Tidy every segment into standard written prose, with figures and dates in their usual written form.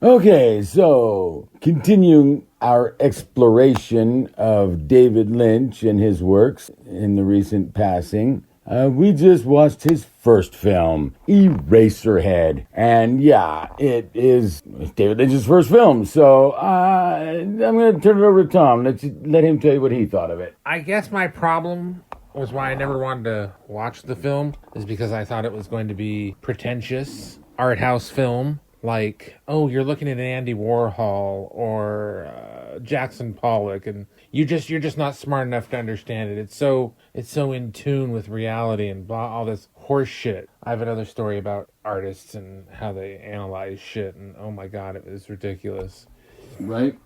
Okay, so continuing our exploration of David Lynch and his works in the recent passing, we just watched his first film, Eraserhead. And yeah, it is David Lynch's first film. So I'm going to turn it over to Tom. Let him tell you what he thought of it. I guess my problem was why I never wanted to watch the film is because I thought it was going to be pretentious art house film. Like, oh, you're looking at an Andy Warhol or Jackson Pollock, and you're just not smart enough to understand it. It's so in tune with reality and blah, all this horse shit. I have another story about artists and how they analyze shit, and oh my god, it was ridiculous. Right.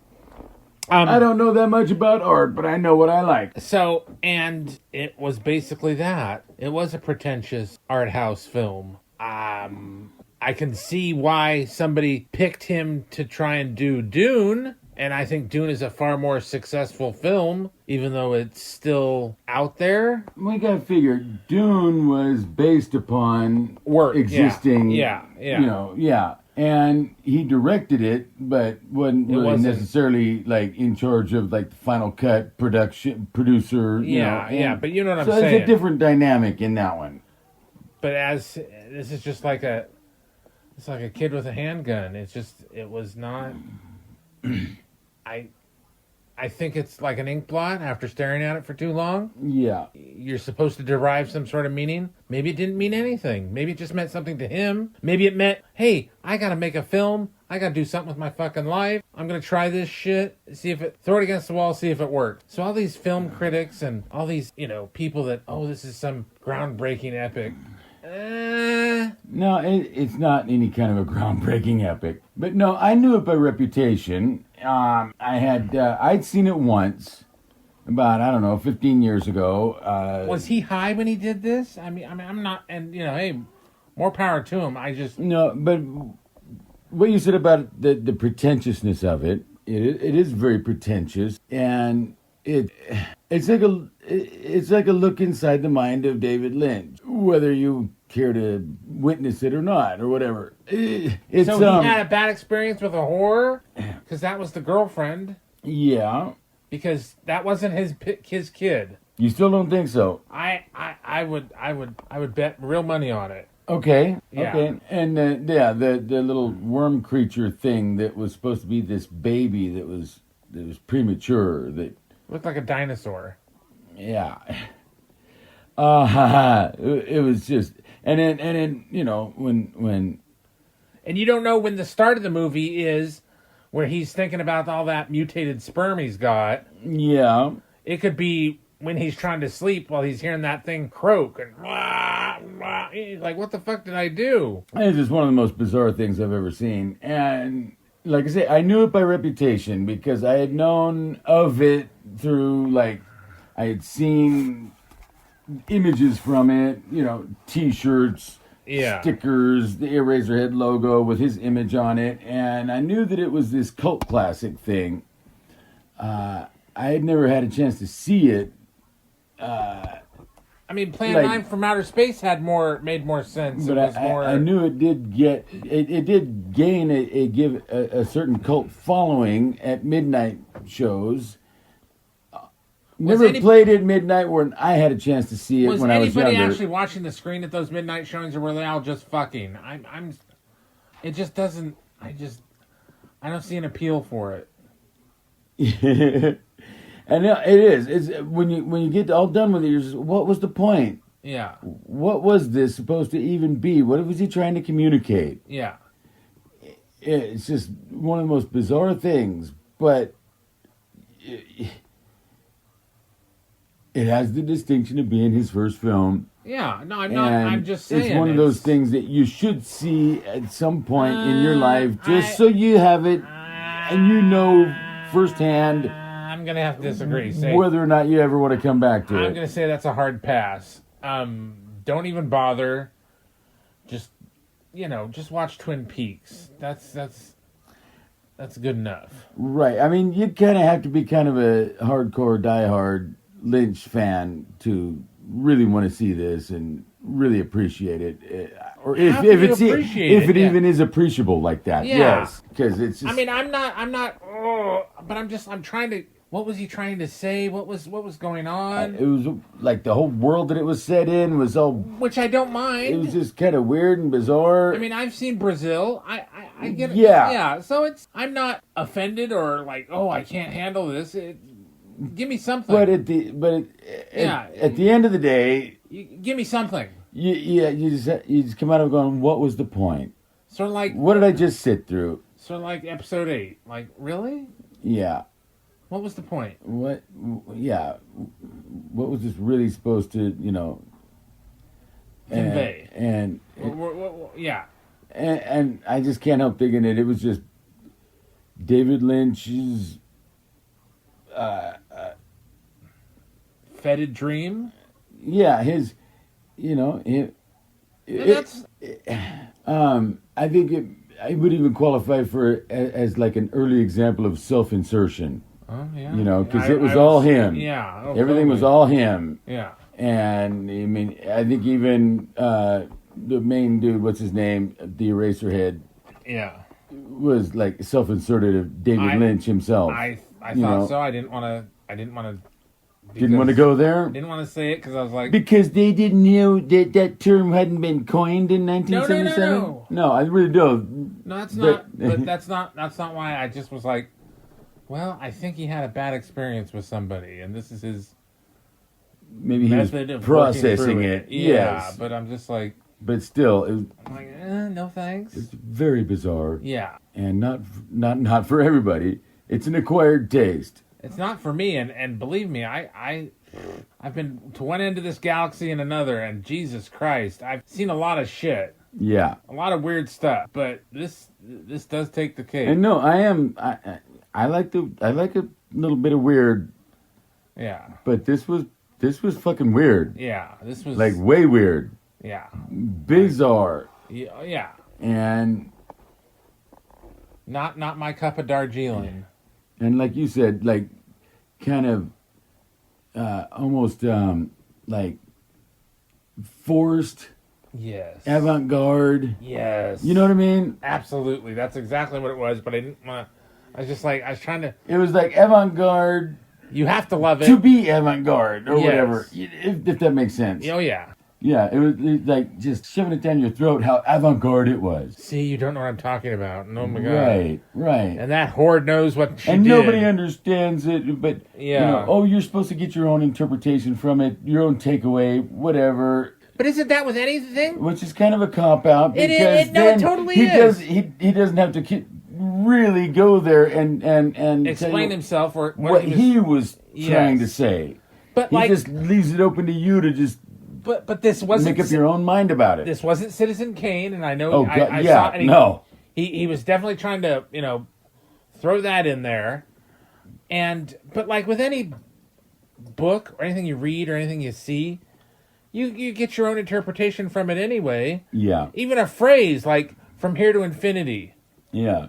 I don't know that much about art, but I know what I like. So, and it was basically that. It was a pretentious art house film. I can see why somebody picked him to try and do Dune, and I think Dune is a far more successful film, even though it's still out there. We gotta figure, Dune was based upon Work, existing, yeah. And he directed it, but wasn't necessarily like in charge of like the final cut producer. But you know what I'm saying. So it's a different dynamic in that one. But this is just like it's like a kid with a handgun. It was not. I think it's like an ink blot after staring at it for too long. Yeah. You're supposed to derive some sort of meaning. Maybe it didn't mean anything. Maybe it just meant something to him. Maybe it meant, hey, I gotta make a film. I gotta do something with my fucking life. I'm gonna try this shit. Throw it against the wall, see if it works. So all these film critics and all these, people that, this is some groundbreaking epic. No, it's not any kind of a groundbreaking epic. But no, I knew it by reputation. I'd seen it once, about 15 years ago. Was he high when he did this? I mean, I'm not, and hey, more power to him. No, but what you said about the pretentiousness of it is very pretentious, and it's like a look inside the mind of David Lynch, whether you care to witness it or not, or whatever. So he had a bad experience with a whore because that was the girlfriend. Yeah, because that wasn't his kid. You still don't think so? I would bet real money on it. Okay. Yeah. Okay. And the little worm creature thing that was supposed to be this baby that was premature that looked like a dinosaur. Yeah. It was just, and then when. And you don't know when the start of the movie is, where he's thinking about all that mutated sperm he's got. Yeah. It could be when he's trying to sleep while he's hearing that thing croak and he's like, what the fuck did I do? It's just one of the most bizarre things I've ever seen. And like I say, I knew it by reputation because I had known of it through, like, I had seen images from it, T-shirts, stickers, the Eraserhead logo with his image on it, and I knew that it was this cult classic thing. I had never had a chance to see it. Plan 9 from Outer Space made more sense. But I knew it did gain a certain cult following at midnight shows. Never played at midnight when I had a chance to see it when I was younger. Was anybody actually watching the screen at those midnight showings, or were they all just fucking? It just doesn't. I don't see an appeal for it. And it is. It's when you get all done with it, you're just, what was the point? Yeah. What was this supposed to even be? What was he trying to communicate? Yeah. It's just one of the most bizarre things, but it has the distinction of being his first film. Yeah, no, I'm not. I'm just saying. It's one of those things that you should see at some point in your life, just so you have it and you know firsthand. I'm going to have to disagree. Whether or not you ever want to come back to it. I'm going to say that's a hard pass. Don't even bother. Just watch Twin Peaks. That's good enough. Right. I mean, you kind of have to be kind of a hardcore, diehard Lynch fan to really want to see this and really appreciate it, or How if can you it's appreciate if it it? Yeah. even is appreciable like that. Yeah. Yes, because it's just. I mean, I'm not. Oh, but I'm trying to. What was he trying to say? What was going on? It was like the whole world that it was set in was all. Which I don't mind. It was just kind of weird and bizarre. I mean, I've seen Brazil. I get it. Yeah. Yeah. So I'm not offended or like, oh, I can't handle this. Give me something. But at the end of the day, Give me something. you just come out of going, what was the point? Sort of like What did I just sit through? sort of like episode 8. Like, really? Yeah. What was the point? What? Yeah. What was this really supposed to, Convey. And Yeah. and I just can't help thinking that it was just David Lynch's Fetid dream. yeah, his I think I would even qualify for as like an early example of self-insertion. Oh yeah. Because it was all him. Yeah. Oh, Everything was totally. all him. Yeah. And I mean, I think even the main dude, what's his name, the Eraserhead, Yeah. was like self-inserted of David Lynch himself. I thought so. I didn't want to. Didn't want to go there Didn't want to say it because I was like, because they didn't know that term hadn't been coined in 1977. No, I really don't. no, that's not. But that's not why. I just was like, well, I think he had a bad experience with somebody, and this is his Maybe he was method of processing working through it. Yeah, Yes, but I'm just like, but still, it was I'm like, no thanks. very bizarre. Yeah, And not for everybody. It's an acquired taste. it's not for me, and believe me, I've been to one end of this galaxy and another, and Jesus Christ, I've seen a lot of shit, Yeah. a lot of weird stuff, but this does take the cake. And no, I like a little bit of weird, Yeah, but this was fucking weird. yeah, this was Like way weird. yeah, Bizarre. yeah, And not my cup of Darjeeling. and like you said, like kind of almost like forced Yes. avant-garde. Yes. You know what I mean? Absolutely. That's exactly what it was, but I didn't want to. I was just like, I was trying to. It was like avant-garde You have to love it. to be avant-garde or Yes. whatever, if that makes sense. Oh, yeah. Yeah, it was like just shoving it down your throat how avant-garde it was. See, you don't know what I'm talking about. Oh, my God. Right. And that horde knows what she And did. nobody understands it, but, Yeah. you're supposed to get your own interpretation from it, your own takeaway, whatever. But isn't that with anything? Which is kind of a cop-out, It because is. No, it then totally he is. he doesn't have to really go there and tell Explain you himself or what he was trying to Yes. say. But He like, just leaves it open to you to just but this wasn't. make up your own mind about it. This wasn't Citizen Kane, and I know. Oh, God, I yeah, saw, and no. He was definitely trying to throw that in there, but like with any book or anything you read or anything you see, you get your own interpretation from it anyway. Yeah, Even a phrase like "From Here to Infinity," yeah,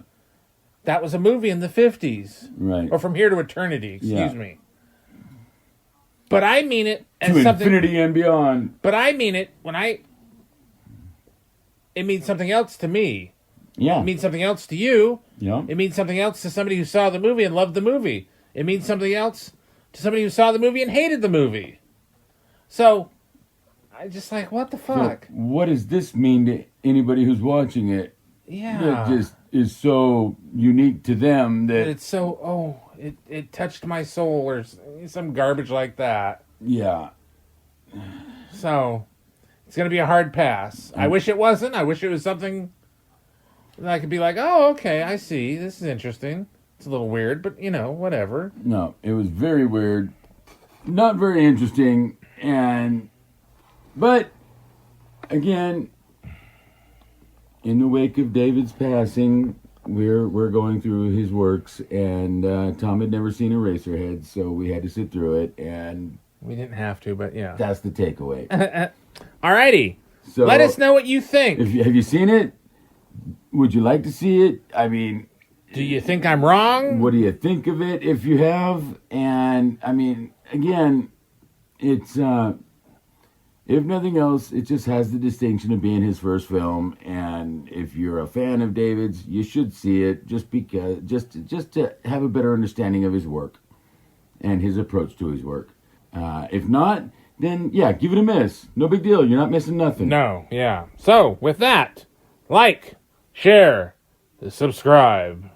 that was a movie in the 50s, right. or "From Here to Eternity." Excuse Yeah. me. But I mean it as To something. infinity and beyond. But I mean it when it means something else to me. Yeah, It means something else to you. yeah. It means something else to somebody who saw the movie and loved the movie. It means something else to somebody who saw the movie and hated the movie. So, I just like, what the So fuck? what does this mean to anybody who's watching it? Yeah. That just is so unique to them that It's so, it touched my soul or some garbage like that. yeah. So, it's going to be a hard pass. I wish it wasn't. I wish it was something that I could be like, oh, okay, I see. This is interesting. It's a little weird, but, whatever. No, it was very weird, not very interesting, but again, in the wake of David's passing, we're going through his works, and Tom had never seen Eraserhead, so we had to sit through it, and We didn't have to, but yeah. that's the takeaway. Alrighty. So, Let us know what you think. have you seen it? Would you like to see it? I mean, Do you think I'm wrong? what do you think of it if you have? And I mean, again, it's if nothing else, it just has the distinction of being his first film. And if you're a fan of David's, you should see it just to have a better understanding of his work and his approach to his work. If not, then yeah, give it a miss. No big deal. You're not missing nothing. No, yeah. So, with that, like, share, subscribe.